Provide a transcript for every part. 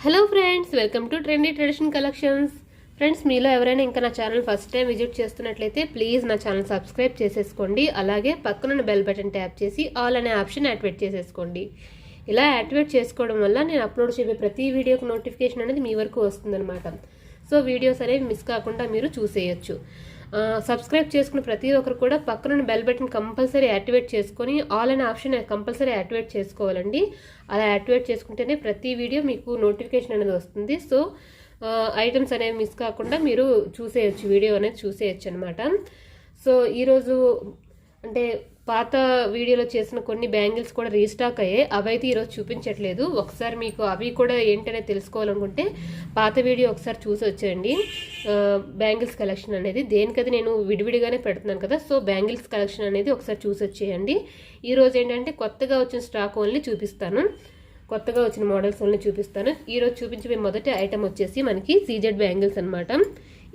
Hello friends, welcome to trendy tradition collections. Friends, మీలో ఎవరైనా ఇంకా నా ఛానల్ ఫస్ట్ టైం విజిట్ చేస్తున్నట్లయితే ప్లీజ్ నా ఛానల్ సబ్స్క్రైబ్ చేసేసుకోండి. అలాగే పక్కనున్న బెల్ బటన్ ట్యాప్ చేసి ఆల్ అనే ఆప్షన్ యాక్టివేట్ చేసేసుకోండి. ఇలా యాక్టివేట్ చేసుకోవడం వల్ల నేను అప్లోడ్ చేసే ప్రతి వీడియోకి నోటిఫికేషన్ అనేది మీ వరకు వస్తుందన్నమాట. సో వీడియోస్ అనేవి మిస్ కాకుండా మీరు చూసేయచ్చు. సబ్స్క్రైబ్ చేసుకున్న ప్రతి ఒక్కరు కూడా పక్కనున్న బెల్ బటన్ కంపల్సరీ యాక్టివేట్ చేసుకొని ఆల్ అనే ఆప్షన్ కంపల్సరీ యాక్టివేట్ చేసుకోవాలండి. అలా యాక్టివేట్ చేసుకుంటేనే ప్రతి వీడియో మీకు నోటిఫికేషన్ అనేది వస్తుంది. సో ఐటమ్స్ అనేవి మిస్ కాకుండా మీరు చూసేయచ్చు, వీడియో అనేది చూసేయచ్చు అనమాట. సో ఈరోజు అంటే పాత వీడియోలో చేసిన కొన్ని బ్యాంగిల్స్ కూడా రీస్టాక్ అయ్యాయి. అవైతే ఈరోజు చూపించట్లేదు. ఒకసారి మీకు అవి కూడా ఏంటనేది తెలుసుకోవాలనుకుంటే పాత వీడియో ఒకసారి చూసి వచ్చేయండి. బ్యాంగిల్స్ కలెక్షన్ అనేది దేనికది నేను విడివిడిగానే పెడుతున్నాను కదా. సో బ్యాంగిల్స్ కలెక్షన్ అనేది ఒకసారి చూసి వచ్చేయండి. ఈరోజు ఏంటంటే కొత్తగా వచ్చిన స్టాక్ ఓన్లీ చూపిస్తాను, కొత్తగా వచ్చిన మోడల్స్ ఓన్లీ చూపిస్తాను. ఈరోజు చూపించే మొదటి ఐటమ్ వచ్చేసి మనకి సీజెడ్ బ్యాంగిల్స్ అనమాట.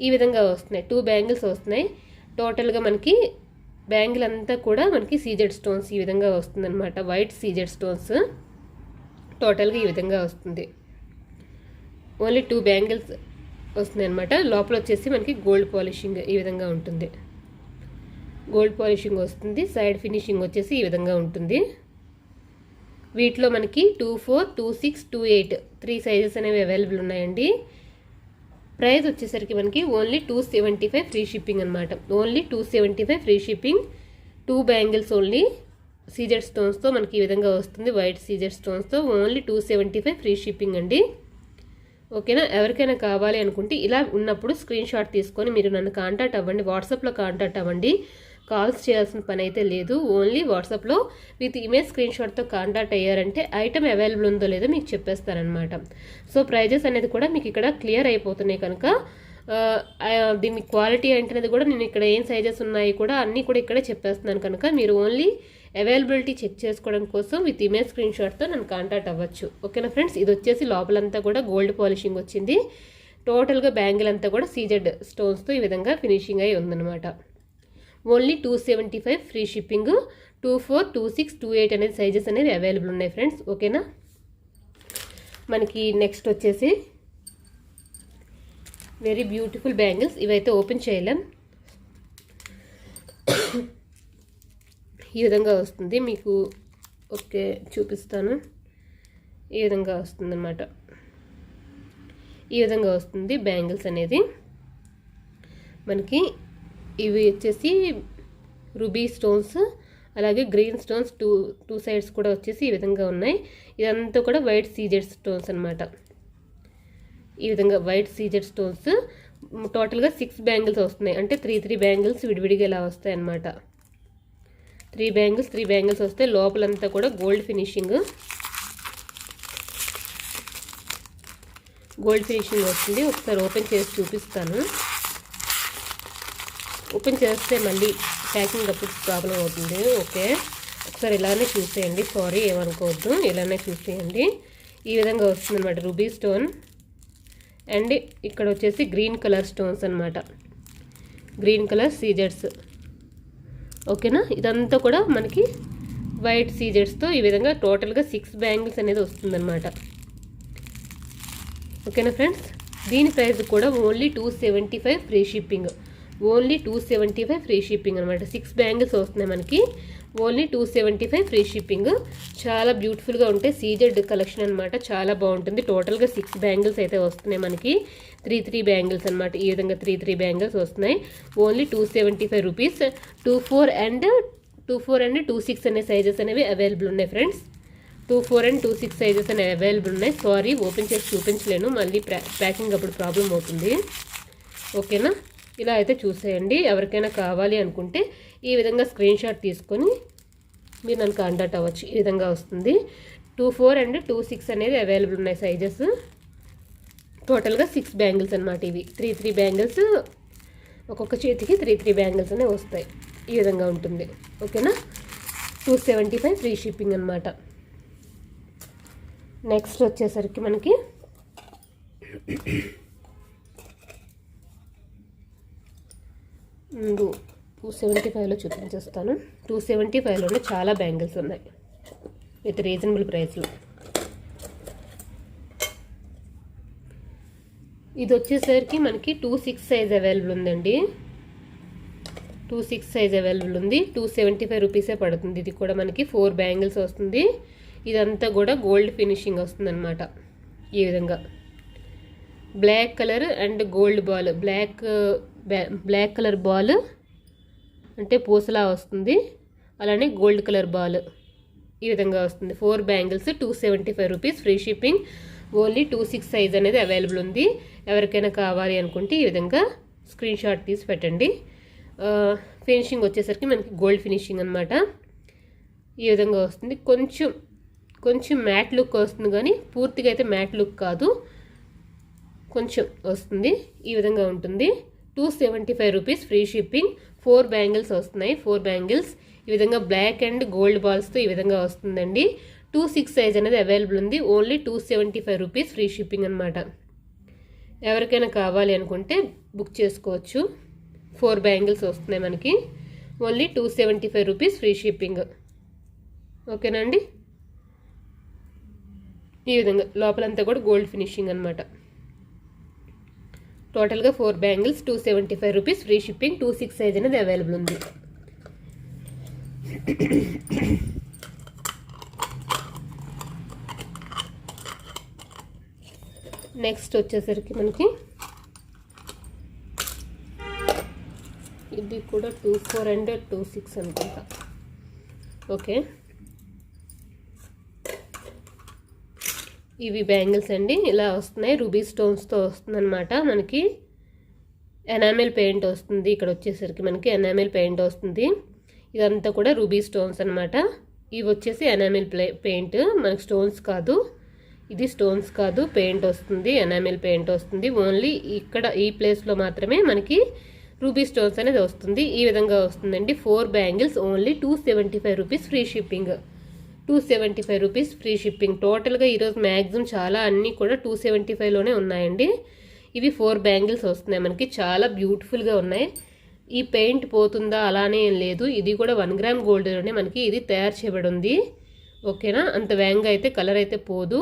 ఈ విధంగా వస్తున్నాయి, 2 బ్యాంగిల్స్ వస్తున్నాయి. టోటల్గా మనకి బ్యాంగిల్ అంతా కూడా మనకి సీజెడ్ స్టోన్స్ ఈ విధంగా వస్తుందన్నమాట. వైట్ సీజెడ్ స్టోన్స్ టోటల్గా ఈ విధంగా వస్తుంది. ఓన్లీ 2 బ్యాంగిల్స్ వస్తున్నాయి అనమాట. లోపల వచ్చేసి మనకి గోల్డ్ పాలిషింగ్ ఈ విధంగా ఉంటుంది. గోల్డ్ పాలిషింగ్ వస్తుంది. సైడ్ ఫినిషింగ్ వచ్చేసి ఈ విధంగా ఉంటుంది. వీటిలో మనకి 24, 26, 28 3 సైజెస్ అనేవి అవైలబుల్ ఉన్నాయండి. ప్రైస్ వచ్చేసరికి మనకి ఓన్లీ 275 ఫ్రీ షిప్పింగ్ అనమాట. Only 275 free shipping. 2 bangles only CZ స్టోన్స్తో మనకి ఈ విధంగా వస్తుంది. వైట్ సీజెడ్ స్టోన్స్తో ఓన్లీ 275 ఫ్రీ షిప్పింగ్ అండి. ఓకేనా. ఎవరికైనా కావాలి అనుకుంటే ఇలా ఉన్నప్పుడు స్క్రీన్ షాట్ తీసుకొని మీరు నన్ను కాంటాక్ట్ అవ్వండి. వాట్సాప్లో కాంటాక్ట్ అవ్వండి. కాల్స్ చేయాల్సిన పని అయితే లేదు. ఓన్లీ వాట్సాప్లో విత్ ఇమేజ్ స్క్రీన్ షాట్తో కాంటాక్ట్ అయ్యారంటే ఐటమ్ అవైలబుల్ ఉందో లేదో మీకు చెప్పేస్తారనమాట. సో ప్రైజెస్ అనేది కూడా మీకు ఇక్కడ క్లియర్ అయిపోతున్నాయి కనుక దీని క్వాలిటీ ఏంటనేది కూడా నేను ఇక్కడ ఏం సైజెస్ ఉన్నాయి కూడా అన్నీ కూడా ఇక్కడే చెప్పేస్తున్నాను కనుక మీరు ఓన్లీ అవైలబిలిటీ చెక్ చేసుకోవడం కోసం విత్ ఇమేజ్ స్క్రీన్ షాట్తో నన్ను కాంటాక్ట్ అవ్వచ్చు. ఓకేనా ఫ్రెండ్స్. ఇది వచ్చేసి లోపలంతా కూడా గోల్డ్ పాలిషింగ్ వచ్చింది. టోటల్గా బ్యాంగిల్ అంతా కూడా సీజెడ్ స్టోన్స్తో ఈ విధంగా ఫినిషింగ్ అయి ఉందన్నమాట. Only 275 free shipping. 24, 26, 28 అనేది సైజెస్ అనేది అవైలబుల్ ఉన్నాయి ఫ్రెండ్స్. ఓకేనా. మనకి నెక్స్ట్ వచ్చేసి వెరీ బ్యూటిఫుల్ బ్యాంగిల్స్. ఇవైతే ఓపెన్ చేయలేం. ఈ విధంగా వస్తుంది మీకు. ఓకే చూపిస్తాను. ఈ విధంగా వస్తుంది అన్నమాట. ఈ విధంగా వస్తుంది బ్యాంగిల్స్ అనేది మనకి. ఇవి వచ్చేసి రూబీ స్టోన్స్, అలాగే గ్రీన్ స్టోన్స్ టూ సైడ్స్ కూడా వచ్చేసి ఈ విధంగా ఉన్నాయి. ఇదంతా కూడా వైట్ సీజెడ్ స్టోన్స్ అనమాట. ఈ విధంగా వైట్ సీజెడ్ స్టోన్స్ టోటల్గా 6 బ్యాంగిల్స్ వస్తున్నాయి. అంటే 3 బ్యాంగిల్స్ విడివిడిగా ఇలా వస్తాయి అన్నమాట. 3 బ్యాంగిల్స్ వస్తాయి. లోపలంతా కూడా గోల్డ్ ఫినిషింగ్ వస్తుంది. ఒకసారి ఓపెన్ చేసి చూపిస్తాను. ఓపెన్ చేస్తే మళ్ళీ ప్యాకింగ్ అప్పుడు ప్రాబ్లం అవుతుంది. ఓకే ఒకసారి ఇలానే చూసేయండి. సారీ ఏమనుకోవద్దు, ఇలానే చూసేయండి. ఈ విధంగా వస్తుంది అనమాట. రూబీ స్టోన్ అండ్ ఇక్కడ వచ్చేసి గ్రీన్ కలర్ స్టోన్స్ అనమాట. గ్రీన్ కలర్ సీజెడ్స్. ఓకేనా. ఇదంతా కూడా మనకి వైట్ సీజెడ్స్తో ఈ విధంగా టోటల్గా 6 బ్యాంగిల్స్ అనేది వస్తుందన్నమాట. ఓకేనా ఫ్రెండ్స్. దీని ప్రైస్ కూడా only 275 free shipping. Only 275 free shipping అనమాట. 6 బ్యాంగిల్స్ వస్తున్నాయి మనకి. Only 275 free shipping. చాలా బ్యూటిఫుల్గా ఉంటాయి. సీజెడ్ కలెక్షన్ అనమాట. చాలా బాగుంటుంది. టోటల్గా 6 బ్యాంగిల్స్ అయితే వస్తున్నాయి మనకి. 3 బ్యాంగిల్స్ అనమాట. ఈ విధంగా 3 బ్యాంగిల్స్ వస్తున్నాయి. Only 275 rupees. 24 అండ్ 26 అనే సైజెస్ అనేవి అవైలబుల్ ఉన్నాయి ఫ్రెండ్స్. 24 అండ్ 26 సైజెస్ అనేవి అవైలబుల్ ఉన్నాయి. సారీ ఓపెన్ చేసి చూపించలేను, మళ్ళీ ప్యాకింగ్ అప్పుడు ప్రాబ్లం అవుతుంది. ఓకేనా. ఇలా అయితే చూసేయండి. ఎవరికైనా కావాలి అనుకుంటే ఈ విధంగా స్క్రీన్ షాట్ తీసుకొని మీరు నన్ను కాంటాక్ట్ అవ్వచ్చు. ఈ విధంగా వస్తుంది. 24 అండ్ 26 అనేది అవైలబుల్ ఉన్నాయి సైజెస్. టోటల్గా 6 బ్యాంగిల్స్ అనమాట. ఇవి 3 బ్యాంగిల్స్, ఒక్కొక్క చేతికి 3 బ్యాంగిల్స్ అనేవి వస్తాయి. ఈ విధంగా ఉంటుంది. ఓకేనా. 275 ఫ్రీ షిప్పింగ్ అనమాట. నెక్స్ట్ వచ్చేసరికి మనకి ముందు 275లో చూపించేస్తాను. 275లోనే చాలా బ్యాంగిల్స్ ఉన్నాయి విత్ రీజనబుల్ ప్రైస్లో. ఇది వచ్చేసరికి మనకి 2/6 సైజ్ అవైలబుల్ ఉందండి. 2/6 సైజ్ అవైలబుల్ ఉంది. 275 రూపీసే పడుతుంది. ఇది కూడా మనకి 4 బ్యాంగిల్స్ వస్తుంది. ఇదంతా కూడా గోల్డ్ ఫినిషింగ్ వస్తుంది అనమాట. ఈ విధంగా black colour and gold ball, black colour ball అంటే పూసలా వస్తుంది, అలానే గోల్డ్ కలర్ బాల్ ఈ విధంగా వస్తుంది. 4 bangles 275 rupees, free shipping. Only 2/6 size అనేది అవైలబుల్ ఉంది. ఎవరికైనా కావాలి అనుకుంటే ఈ విధంగా స్క్రీన్ షాట్ తీసి పెట్టండి. ఫినిషింగ్ వచ్చేసరికి మనకి గోల్డ్ ఫినిషింగ్ అనమాట. ఈ విధంగా వస్తుంది. కొంచెం మ్యాట్ లుక్ వస్తుంది, కానీ పూర్తిగా అయితే మ్యాట్ లుక్ కాదు, కొంచెం వస్తుంది. ఈ విధంగా ఉంటుంది. 275 రూపీస్, ఫ్రీ షిప్పింగ్. 4 బ్యాంగిల్స్ వస్తున్నాయి. 4 బ్యాంగిల్స్ ఈ విధంగా బ్లాక్ అండ్ గోల్డ్ బాల్స్తో ఈ విధంగా వస్తుందండి. 2/6 సైజ్ అనేది అవైలబుల్ ఉంది. ఓన్లీ 275 రూపీస్, ఫ్రీ షిప్పింగ్ అనమాట. ఎవరికైనా కావాలి అనుకుంటే బుక్ చేసుకోవచ్చు. 4 బ్యాంగిల్స్ వస్తున్నాయి మనకి. Only 275 rupees, free shipping. ఓకేనా అండి? ఈ విధంగా లోపలంతా కూడా గోల్డ్ ఫినిషింగ్ అనమాట. టోటల్గా 4 bangles 275 rupees, free shipping. 2/6 size అనేది అవైలబుల్ ఉంది. నెక్స్ట్ వచ్చేసరికి మనకి ఇది కూడా 24 అండ్ 26 అనుకుంటా. ఓకే, ఇవి బ్యాంగిల్స్ అండి. ఇలా వస్తున్నాయి, రూబీ స్టోన్స్తో వస్తుందన్నమాట. మనకి ఎనామెల్ పెయింట్ వస్తుంది. ఇక్కడ వచ్చేసరికి మనకి ఎనామెల్ పెయింట్ వస్తుంది. ఇదంతా కూడా రూబీ స్టోన్స్ అనమాట. ఇవి వచ్చేసి ఎనామెల్ పెయింట్, మనకి స్టోన్స్ కాదు. ఇది స్టోన్స్ కాదు, పెయింట్ వస్తుంది, ఎనామెల్ పెయింట్ వస్తుంది. ఓన్లీ ఇక్కడ ఈ ప్లేస్లో మాత్రమే మనకి రూబీ స్టోన్స్ అనేది వస్తుంది. ఈ విధంగా వస్తుందండి. 4 bangles only 275 rupees, free shipping. 275 rupees, free shipping. టోటల్గా ఈరోజు మ్యాక్సిమం చాలా అన్నీ కూడా 275లోనే ఉన్నాయండి. ఇవి 4 బ్యాంగిల్స్ వస్తున్నాయి మనకి. చాలా బ్యూటిఫుల్గా ఉన్నాయి. ఈ పెయింట్ పోతుందా అలానే ఏం లేదు. ఇది కూడా 1 గ్రామ్ గోల్డ్లోనే మనకి ఇది తయారు చేయబడి ఉంది. ఓకేనా? అంత వేగంగా అయితే కలర్ అయితే పోదు.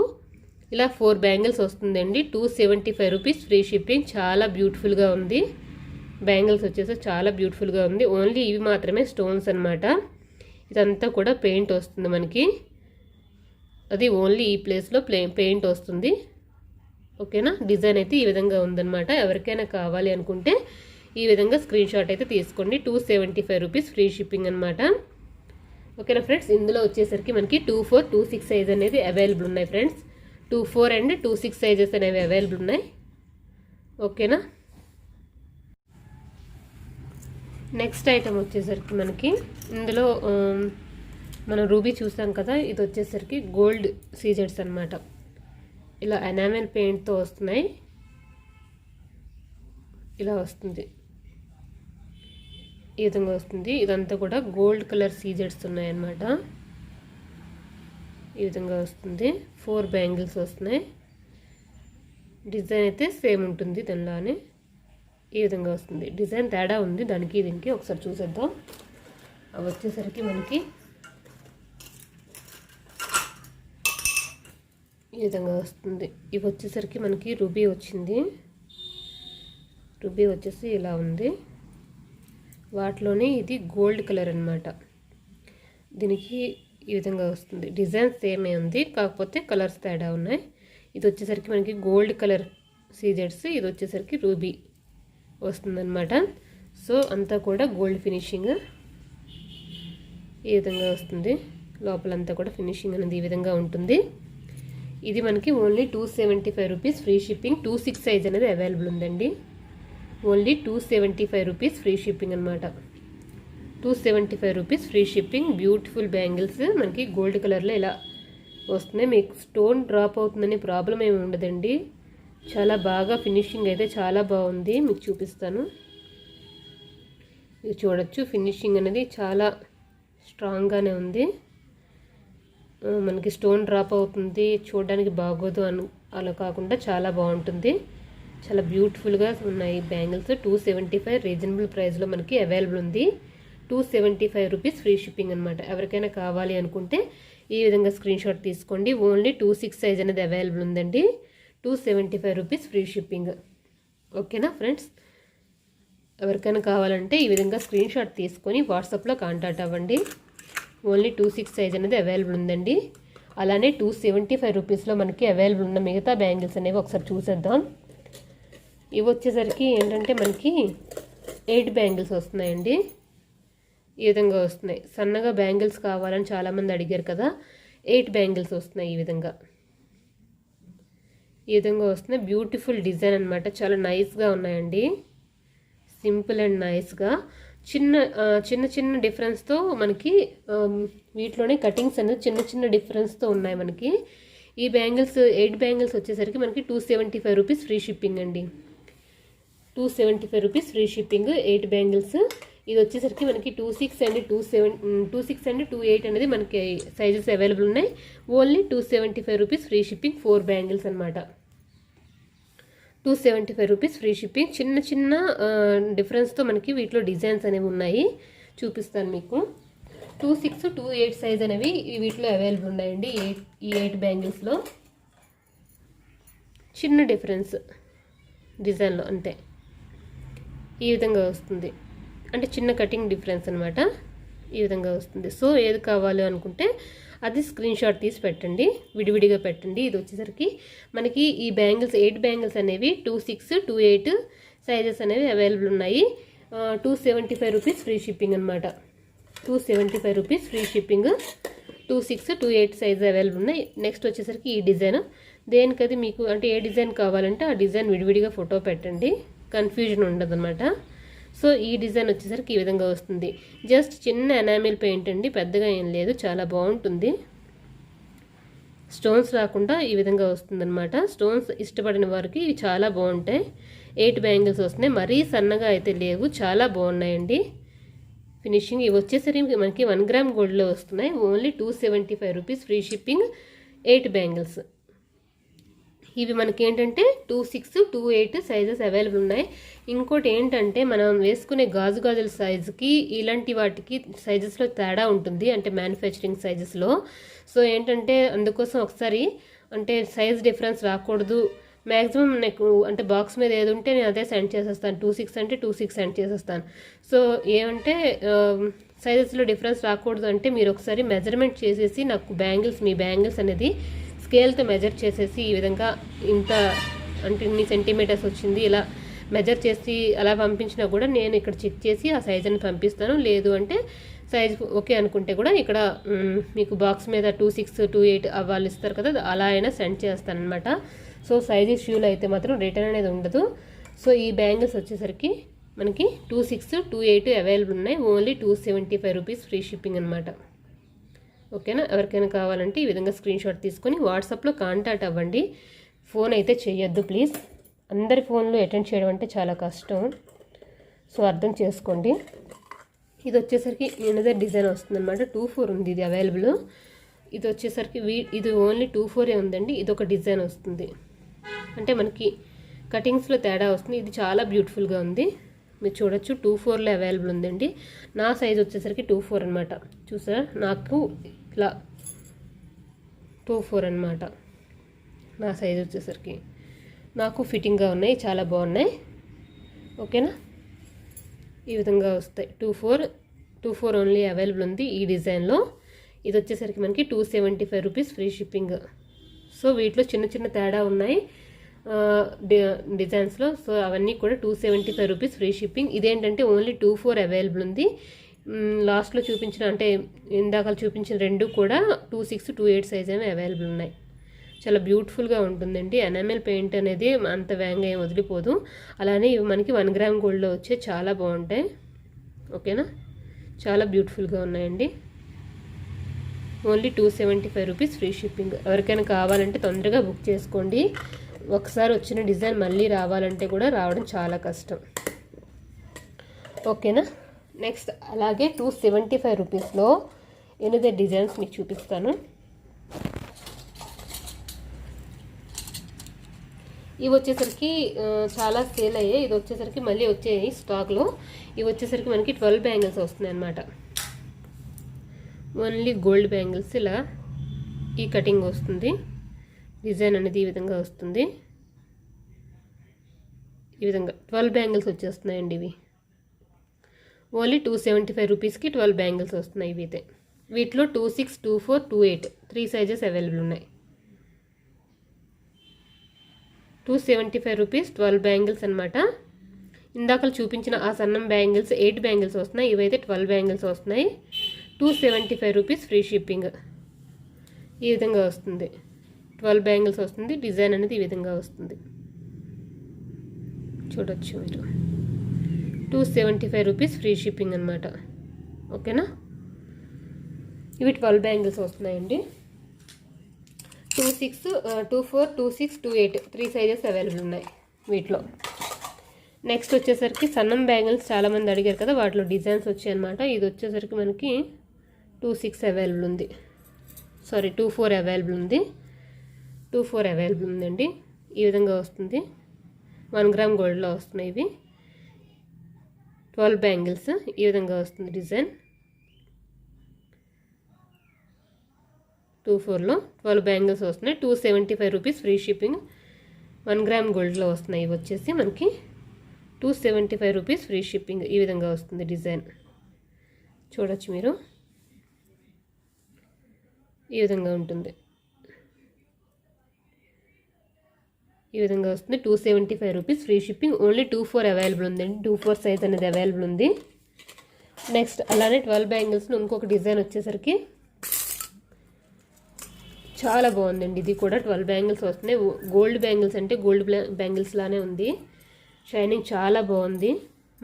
ఇలా 4 బ్యాంగిల్స్ వస్తుందండి. 275 రూపీస్, ఫ్రీ షిప్పింగ్. చాలా బ్యూటిఫుల్గా ఉంది. బ్యాంగిల్స్ వచ్చేసి చాలా బ్యూటిఫుల్గా ఉంది. ఓన్లీ ఇవి మాత్రమే స్టోన్స్ అనమాట. ఇదంతా కూడా పెయింట్ వస్తుంది మనకి. అది ఓన్లీ ఈ ప్లేస్లో పెయింట్ వస్తుంది. ఓకేనా? డిజైన్ అయితే ఈ విధంగా ఉందన్నమాట. ఎవరికైనా కావాలి అనుకుంటే ఈ విధంగా స్క్రీన్ షాట్ అయితే తీసుకోండి. 275 రూపీస్, ఫ్రీ షిప్పింగ్ అనమాట. ఓకేనా ఫ్రెండ్స్? ఇందులో వచ్చేసరికి మనకి 24, 26 సైజ్ అనేది అవైలబుల్ ఉన్నాయి ఫ్రెండ్స్. 24 అండ్ 26 సైజెస్ అనేవి అవైలబుల్ ఉన్నాయి. ఓకేనా? నెక్స్ట్ ఐటమ్ వచ్చేసరికి మనకి ఇందులో మనం రూబీ చూసాం కదా, ఇది వచ్చేసరికి గోల్డ్ సీజెడ్స్ అనమాట. ఇలా ఎనామెల్ పెయింట్తో వస్తున్నాయి. ఇలా వస్తుంది, ఈ విధంగా వస్తుంది. ఇదంతా కూడా గోల్డ్ కలర్ సీజెడ్స్ ఉన్నాయన్నమాట. ఈ విధంగా వస్తుంది. 4 బ్యాంగిల్స్ వస్తున్నాయి. డిజైన్ అయితే సేమ్ ఉంటుంది దానిలానే. ఈ విధంగా వస్తుంది. డిజైన్ తేడా ఉంది దానికి దీనికి. ఒకసారి చూసేద్దాం. అవి వచ్చేసరికి మనకి ఈ విధంగా వస్తుంది. ఇవి వచ్చేసరికి మనకి రూబీ వచ్చింది. రూబీ వచ్చేసి ఇలా ఉంది. వాటిలోనే ఇది గోల్డ్ కలర్ అనమాట. దీనికి ఈ విధంగా వస్తుంది. డిజైన్ సేమే ఉంది, కాకపోతే కలర్స్ తేడా ఉన్నాయి. ఇది వచ్చేసరికి మనకి గోల్డ్ కలర్ సీజెడ్స్, ఇది వచ్చేసరికి రూబీ వస్తుందన్నమాట. సో అంతా కూడా గోల్డ్ ఫినిషింగ్ ఈ విధంగా వస్తుంది. లోపలంతా కూడా ఫినిషింగ్ అనేది ఈ విధంగా ఉంటుంది. ఇది మనకి only 275 rupees, free shipping. 26 size అనేది అవైలబుల్ ఉందండి. ఓన్లీ 275 రూపీస్, ఫ్రీ షిప్పింగ్ అనమాట. 275 rupees, free shipping. Beautiful bangles మనకి గోల్డ్ కలర్లో ఇలా వస్తున్నాయి. మీకు స్టోన్ డ్రాప్ అవుతుందని ప్రాబ్లం ఏమి ఉండదండి. చాలా బాగా ఫినిషింగ్ అయితే చాలా బాగుంది. మీకు చూపిస్తాను, ఇది చూడొచ్చు. ఫినిషింగ్ అనేది చాలా స్ట్రాంగ్గానే ఉంది. మనకి స్టోన్ డ్రాప్ అవుతుంది, చూడడానికి బాగోదు అలా కాకుండా చాలా బాగుంటుంది. చాలా బ్యూటిఫుల్గా ఉన్నాయి బ్యాంగిల్స్. 275 రీజనబుల్ ప్రైస్లో మనకి అవైలబుల్ ఉంది. 275 రూపీస్, ఫ్రీ షిప్పింగ్ అనమాట. ఎవరికైనా కావాలి అనుకుంటే ఈ విధంగా స్క్రీన్ షాట్ తీసుకోండి. ఓన్లీ 26 సైజ్ అనేది అవైలబుల్ ఉందండి. 275 రూపీస్, ఫ్రీ షిప్పింగ్. ఓకేనా ఫ్రెండ్స్, ఎవరికైనా కావాలంటే ఈ విధంగా స్క్రీన్ షాట్ తీసుకొని వాట్సాప్లో కాంటాక్ట్ అవ్వండి. ఓన్లీ 26 సైజ్ అనేది అవైలబుల్ ఉందండి. అలానే 275 రూపీస్లో మనకి అవైలబుల్ ఉన్న మిగతా బ్యాంగిల్స్ అనేవి ఒకసారి చూసేద్దాం. ఇవి వచ్చేసరికి ఏంటంటే మనకి 8 బ్యాంగిల్స్ వస్తున్నాయండి. ఈ విధంగా వస్తున్నాయి. సన్నగా బ్యాంగిల్స్ కావాలని చాలామంది అడిగారు కదా, 8 బ్యాంగిల్స్ వస్తున్నాయి. ఈ విధంగా వస్తున్నాయి. బ్యూటిఫుల్ డిజైన్ అనమాట. చాలా నైస్గా ఉన్నాయండి. సింపుల్ అండ్ నైస్గా చిన్న డిఫరెన్స్తో మనకి వీటిలోనే కటింగ్స్ అనేది చిన్న డిఫరెన్స్తో ఉన్నాయి మనకి. ఈ బ్యాంగిల్స్ 8 బ్యాంగిల్స్ వచ్చేసరికి మనకి 275 రూపీస్ ఫ్రీ షిప్పింగ్ అండి. 275 రూపీస్ ఫ్రీ షిప్పింగ్ 8 బ్యాంగిల్స్. ఇది వచ్చేసరికి మనకి 26 అండ్ 28 అనేది మనకి సైజెస్ అవైలబుల్ ఉన్నాయి. Only 275 rupees free shipping 4 bangles అనమాట. 275 రూపీస్ ఫ్రీ షిప్పింగ్. చిన్న డిఫరెన్స్తో మనకి వీటిలో డిజైన్స్ అనేవి ఉన్నాయి, చూపిస్తాను మీకు. 26, 28 సైజ్ అనేవి వీటిలో అవైలబుల్ ఉన్నాయండి. ఈ 8 బ్యాంగిల్స్లో చిన్న డిఫరెన్స్ డిజైన్లో అంతే. ఈ విధంగా వస్తుంది, అంటే చిన్న కటింగ్ డిఫరెన్స్ అనమాట. ఈ విధంగా వస్తుంది. సో ఏది కావాలి అనుకుంటే అది స్క్రీన్ షాట్ తీసి పెట్టండి, విడివిడిగా పెట్టండి. ఇది వచ్చేసరికి మనకి ఈ బ్యాంగిల్స్ 8 బ్యాంగిల్స్ అనేవి 26, 28 సైజెస్ అనేవి అవైలబుల్ ఉన్నాయి. 275 రూపీస్ ఫ్రీ షిప్పింగ్ అనమాట. 275 rupees free shipping. 26, 28 size available ఉన్నాయి. నెక్స్ట్ వచ్చేసరికి ఈ డిజైన్. దేనికది మీకు అంటే ఏ డిజైన్ కావాలంటే ఆ డిజైన్ విడివిడిగా ఫోటో పెట్టండి, కన్ఫ్యూజన్ ఉండదన్నమాట. సో ఈ డిజైన్ వచ్చేసరికి ఈ విధంగా వస్తుంది. జస్ట్ చిన్న ఎనామిల్ పెయింట్ అండి, పెద్దగా ఏం లేదు. చాలా బాగుంటుంది. స్టోన్స్ రాకుండా ఈ విధంగా వస్తుందన్నమాట. స్టోన్స్ ఇష్టపడిన వారికి ఇవి చాలా బాగుంటాయి. 8 బ్యాంగిల్స్ వస్తున్నాయి. మరీ సన్నగా అయితే లేవు, చాలా బాగున్నాయండి ఫినిషింగ్. ఇవి వచ్చేసరికి మనకి 1 గ్రామ్ గోల్డ్లో వస్తున్నాయి. Only 275 rupees free shipping 8 bangles. ఇవి మనకి ఏంటంటే 26, 28 సైజెస్ అవైలబుల్ ఉన్నాయి. ఇంకోటి ఏంటంటే మనం వేసుకునే గాజుల సైజుకి ఇలాంటి వాటికి సైజెస్లో తేడా ఉంటుంది, అంటే మ్యానుఫ్యాక్చరింగ్ సైజెస్లో. సో ఏంటంటే అందుకోసం ఒకసారి అంటే సైజ్ డిఫరెన్స్ రాకూడదు. మ్యాక్సిమం నాకు అంటే బాక్స్ మీద ఏది ఉంటే నేను అదే సెండ్ చేసేస్తాను. 26 అంటే 26 సెండ్ చేసేస్తాను. సో ఏమంటే సైజెస్లో డిఫరెన్స్ రాకూడదు అంటే మీరు ఒకసారి మెజర్మెంట్ చేసేసి నాకు మీ బ్యాంగిల్స్ అనేది స్కేల్తో మెజర్ చేసేసి ఈ విధంగా ఇంత అంటే ఇన్ని సెంటీమీటర్స్ వచ్చింది ఇలా మెజర్ చేసి అలా పంపించినా కూడా నేను ఇక్కడ చెక్ చేసి ఆ సైజుని పంపిస్తాను. లేదు అంటే సైజ్ ఓకే అనుకుంటే కూడా ఇక్కడ మీకు బాక్స్ మీద 26, 28 వాళ్ళు ఇస్తారు కదా, అలా అయినా సెండ్ చేస్తాను అనమాట. సో సైజ్ ఇష్యూలో అయితే మాత్రం రిటర్న్ అనేది ఉండదు. సో ఈ బ్యాంగిల్స్ వచ్చేసరికి మనకి 26, 28 అవైలబుల్ ఉన్నాయి. ఓన్లీ 275 రూపీస్ ఫ్రీ షిప్పింగ్ అనమాట. ఓకేనా, ఎవరికైనా కావాలంటే ఈ విధంగా స్క్రీన్ షాట్ తీసుకొని వాట్సాప్లో కాంటాక్ట్ అవ్వండి. ఫోన్ అయితే చేయొద్దు ప్లీజ్. అందరి ఫోన్లో అటెండ్ చేయడం అంటే చాలా కష్టం, సో అర్థం చేసుకోండి. ఇది వచ్చేసరికి ఎనదర్ డిజైన్ వస్తుంది అనమాట. 24 ఉంది ఇది అవైలబుల్. ఇది వచ్చేసరికి ఇది ఓన్లీ 24 ఉందండి. ఇది ఒక డిజైన్ వస్తుంది, అంటే మనకి కటింగ్స్లో తేడా వస్తుంది. ఇది చాలా బ్యూటిఫుల్గా ఉంది, మీరు చూడొచ్చు. 24లో అవైలబుల్ ఉందండి. నా సైజ్ వచ్చేసరికి 24 అనమాట. చూసారా, నాకు ఇలా 24 అనమాట నా సైజ్ వచ్చేసరికి. నాకు ఫిట్టింగ్గా ఉన్నాయి, చాలా బాగున్నాయి. ఓకేనా, ఈ విధంగా వస్తాయి. 24 ఓన్లీ అవైలబుల్ ఉంది ఈ డిజైన్లో. ఇది వచ్చేసరికి మనకి 275 రూపీస్ ఫ్రీ షిప్పింగ్. సో వీటిలో చిన్న తేడా ఉన్నాయి డిజైన్స్లో. సో అవన్నీ కూడా 275 రూపీస్ ఫ్రీ షిప్పింగ్. ఇదేంటంటే ఓన్లీ 24 అవైలబుల్ ఉంది. లాస్ట్లో చూపించిన అంటే ఇందాక చూపించిన రెండు కూడా 26, 28 సైజ్ అనేవి అవైలబుల్ ఉన్నాయి. చాలా బ్యూటిఫుల్గా ఉంటుందండి. ఎనామెల్ పెయింట్ అనేది అంత వేగంగా ఏం వదిలిపోదు. అలానే ఇవి మనకి 1 గ్రామ్ గోల్డ్లో వచ్చే చాలా బాగుంటాయి. ఓకేనా, చాలా బ్యూటిఫుల్గా ఉన్నాయండి. Only 275 rupees free shipping. ఎవరికైనా కావాలంటే తొందరగా బుక్ చేసుకోండి. ఒకసారి వచ్చిన డిజైన్ మళ్ళీ రావాలంటే కూడా రావడం చాలా కష్టం. ఓకేనా, నెక్స్ట్ అలాగే 275 రూపీస్లో 8 డిజైన్స్ మీకు చూపిస్తాను. ఇవి వచ్చేసరికి చాలా సేల్ అయ్యాయి. ఇది వచ్చేసరికి మళ్ళీ వచ్చాయి స్టాక్లో. ఇవి వచ్చేసరికి మనకి 12 బ్యాంగిల్స్ వస్తున్నాయి అన్నమాట. Only gold bangles. ఇలా ఈ కటింగ్ వస్తుంది, డిజైన్ అనేది ఈ విధంగా వస్తుంది. ఈ విధంగా 12 బ్యాంగిల్స్ వచ్చేస్తున్నాయండి ఇవి. ఓన్లీ 275 రూపీస్కి 12 బ్యాంగిల్స్ వస్తున్నాయి ఇవి అయితే. వీటిలో 26, 24, 28 3 సైజెస్ అవైలబుల్ ఉన్నాయి. 275 రూపీస్ 12 బ్యాంగిల్స్ అనమాట. ఇందాకలు చూపించిన ఆ సన్నం బ్యాంగిల్స్ 8 బ్యాంగిల్స్ వస్తున్నాయి, ఇవైతే 12 బ్యాంగిల్స్ వస్తున్నాయి. 275 రూపీస్ ఫ్రీ షిప్పింగ్. ఈ విధంగా వస్తుంది, 12 బ్యాంగిల్స్ వస్తుంది. డిజైన్ అనేది ఈ విధంగా వస్తుంది, చూడొచ్చు మీరు. 275 రూపీస్ ఫ్రీ షిప్పింగ్ అనమాట. ఓకేనా, ఇవి 12 బ్యాంగిల్స్ వస్తున్నాయండి. 26, 24, 26, 28 3 సైజెస్ అవైలబుల్ ఉన్నాయి వీటిలో. నెక్స్ట్ వచ్చేసరికి సన్నం బ్యాంగిల్స్ చాలామంది అడిగారు కదా, వాటిలో డిజైన్స్ వచ్చాయన్నమాట. ఇది వచ్చేసరికి మనకి 26 అవైలబుల్ ఉంది, సారీ 24 అవైలబుల్ ఉంది. 24 అవైలబుల్ ఉందండి. ఈ విధంగా వస్తుంది, 1 గ్రామ్ గోల్డ్లో వస్తున్నాయి ఇవి. 12 బ్యాంగిల్స్ ఈ విధంగా వస్తుంది డిజైన్. 24లో 12 బ్యాంగిల్స్ వస్తున్నాయి. 275 రూపీస్ ఫ్రీ షిప్పింగ్. 1 గ్రామ్ గోల్డ్లో వస్తున్నాయి ఇవి వచ్చేసి మనకి 275 రూపీస్ ఫ్రీ షిప్పింగ్. ఈ విధంగా వస్తుంది డిజైన్, చూడొచ్చు మీరు. ఈ విధంగా ఉంటుంది, ఈ విధంగా వస్తుంది. 275 rupees free shipping. Only 24 available ఉందండి, 24 సైజ్ అనేది అవైలబుల్ ఉంది. నెక్స్ట్ అలానే 12 బ్యాంగిల్స్లో ఇంకొక డిజైన్ వచ్చేసరికి చాలా బాగుందండి. ఇది కూడా 12 బ్యాంగిల్స్ వస్తున్నాయి. గోల్డ్ బ్యాంగిల్స్ అంటే గోల్డ్ బ్యాంగిల్స్ లానే ఉంది, షైనింగ్ చాలా బాగుంది.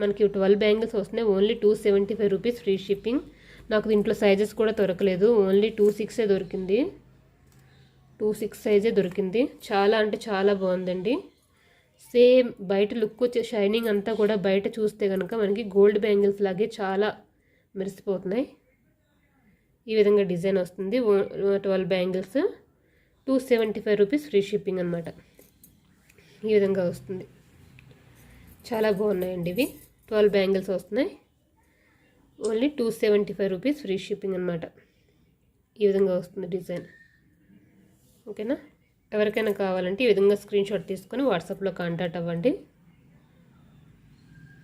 మనకి 12 బ్యాంగిల్స్ వస్తున్నాయి. Only 275 rupees free shipping. నాకు దీంట్లో సైజెస్ కూడా దొరకలేదు, ఓన్లీ 26 దొరికింది. 26 సైజే దొరికింది. చాలా అంటే చాలా బాగుందండి. సేమ్ బయట లుక్ వచ్చే షైనింగ్ అంతా కూడా బయట చూస్తే కనుక మనకి గోల్డ్ బ్యాంగిల్స్ లాగే చాలా మెరిసిపోతున్నాయి. ఈ విధంగా డిజైన్ వస్తుంది. 12 బ్యాంగిల్స్ 275 రూపీస్ ఫ్రీ షిప్పింగ్ అనమాట. ఈ విధంగా వస్తుంది, చాలా బాగున్నాయండి ఇవి. 12 బ్యాంగిల్స్ వస్తున్నాయి. ఓన్లీ 275 రూపీస్ ఫ్రీ షిప్పింగ్ అనమాట. ఈ విధంగా వస్తుంది డిజైన్. ఓకేనా, ఎవరికైనా కావాలంటే ఈ విధంగా స్క్రీన్ షాట్ తీసుకొని వాట్సాప్లో కాంటాక్ట్ అవ్వండి.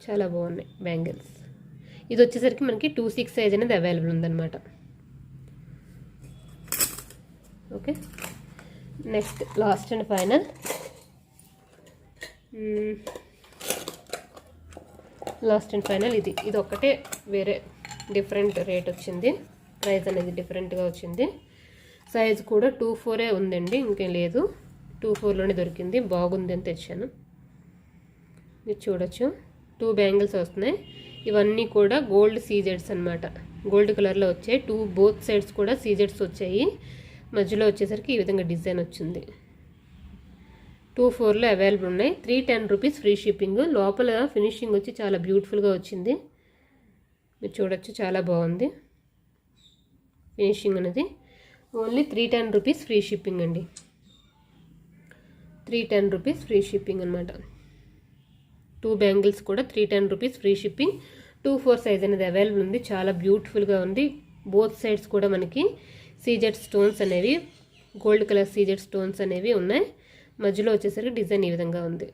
చాలా బాగున్నాయి బ్యాంగిల్స్. ఇది వచ్చేసరికి మనకి 26 సైజ్ అనేది అవైలబుల్ ఉందన్నమాట. Okay, next last and final ఇది ఒక్కటే వేరే డిఫరెంట్ రేట్ వచ్చింది, ప్రైస్ అనేది డిఫరెంట్గా వచ్చింది. సైజ్ కూడా 24 ఉందండి, ఇంకేం లేదు. 24లోనే దొరికింది, బాగుంది అని తెచ్చాను. మీరు చూడొచ్చు, 2 బ్యాంగిల్స్ వస్తున్నాయి. ఇవన్నీ కూడా గోల్డ్ సీజెడ్స్ అనమాట, గోల్డ్ కలర్లో వచ్చాయి. బోత్ సైడ్స్ కూడా సీజెడ్స్ వచ్చాయి. మధ్యలో వచ్చేసరికి ఈ విధంగా డిజైన్ వచ్చింది. 24లో అవైలబుల్ ఉన్నాయి. 310 రూపీస్ ఫ్రీ షిప్పింగ్. లోపల ఫినిషింగ్ వచ్చి చాలా బ్యూటిఫుల్గా వచ్చింది, మీరు చూడొచ్చు, చాలా బాగుంది ఫినిషింగ్ అనేది. ఓన్లీ 310 రూపీస్ ఫ్రీ షిప్పింగ్ అండి. 310 రూపీస్ ఫ్రీ షిప్పింగ్ అనమాట. 2 బ్యాంగిల్స్ కూడా 310 రూపీస్ ఫ్రీ షిప్పింగ్. 24 సైజ్ అనేది అవైలబుల్ ఉంది, చాలా బ్యూటిఫుల్గా ఉంది. బోత్ సైడ్స్ కూడా మనకి సీజెడ్ స్టోన్స్ అనేవి, గోల్డ్ కలర్ సీజెడ్ స్టోన్స్ అనేవి ఉన్నాయి. మధ్యలో వచ్చేసరికి డిజైన్ ఈ విధంగా ఉంది.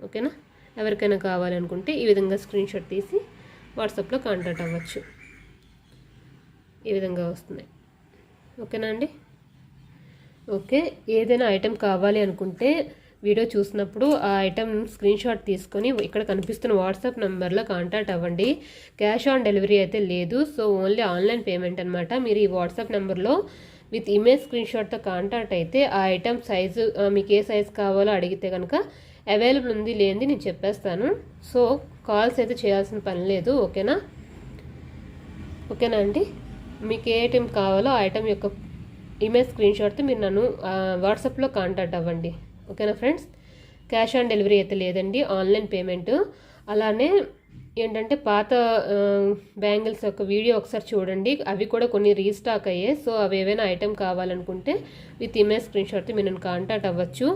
ఓకేనా, ఎవరికైనా కావాలనుకుంటే ఈ విధంగా స్క్రీన్ షాట్ తీసి వాట్సాప్లో కాంటాక్ట్ అవ్వచ్చు. ఈ విధంగా వస్తున్నాయి. ఓకేనా అండి. ఓకే, ఏదైనా ఐటెం కావాలి అనుకుంటే వీడియో చూసినప్పుడు ఆ ఐటెం స్క్రీన్ షాట్ తీసుకొని ఇక్కడ కనిపిస్తున్న వాట్సాప్ నెంబర్లో కాంటాక్ట్ అవ్వండి. క్యాష్ ఆన్ డెలివరీ అయితే లేదు, సో ఓన్లీ ఆన్లైన్ పేమెంట్ అనమాట. మీరు ఈ వాట్సాప్ నెంబర్లో విత్ ఇమేజ్ స్క్రీన్ షాట్తో కాంటాక్ట్ అయితే ఆ ఐటెం సైజు మీకు ఏ సైజు కావాలో అడిగితే కనుక అవైలబుల్ ఉంది లేనిది నేను చెప్పేస్తాను. సో కాల్స్ అయితే చేయాల్సిన పని లేదు. ఓకేనా అండి. మీకు ఏ ఐటెం కావాలో ఆ ఐటెం యొక్క ఇమేజ్ స్క్రీన్ షాట్తో మీరు నన్ను వాట్సాప్లో కాంటాక్ట్ అవ్వండి. ఓకేనా ఫ్రెండ్స్. క్యాష్ ఆన్ డెలివరీ అయితే లేదండి, ఆన్లైన్ పేమెంట్. అలానే ఏంటంటే పాత బ్యాంగిల్స్ యొక్క వీడియో ఒకసారి చూడండి, అవి కూడా కొన్ని రీస్టాక్ అయ్యాయి. సో అవి ఏవైనా ఐటెం కావాలనుకుంటే విత్ ఇమేజ్ స్క్రీన్ షాట్తో మీరు నన్ను కాంటాక్ట్ అవ్వచ్చు.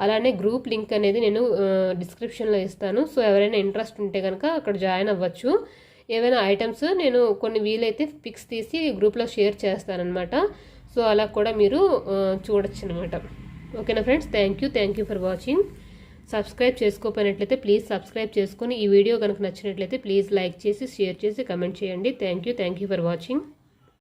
అలానే గ్రూప్ లింక్ అనేది నేను డిస్క్రిప్షన్లో ఇస్తాను. సో ఎవరైనా ఇంట్రెస్ట్ ఉంటే కనుక అక్కడ జాయిన్ అవ్వచ్చు. ఏవైనా ఐటమ్స్ నేను కొన్ని వీలైతే పిక్స్ తీసి గ్రూప్లో షేర్ చేస్తానన్నమాట. సో అలా కూడా మీరు చూడొచ్చు అనమాట. ఓకేనా friends. Thank you for watching. Subscribe చేసుకోకపోయినట్లయితే ప్లీజ్ సబ్స్క్రైబ్ చేసుకొని ఈ వీడియో కనుక నచ్చినట్లయితే ప్లీజ్ లైక్ చేసి షేర్ చేసి కమెంట్ చేయండి. Thank you for watching.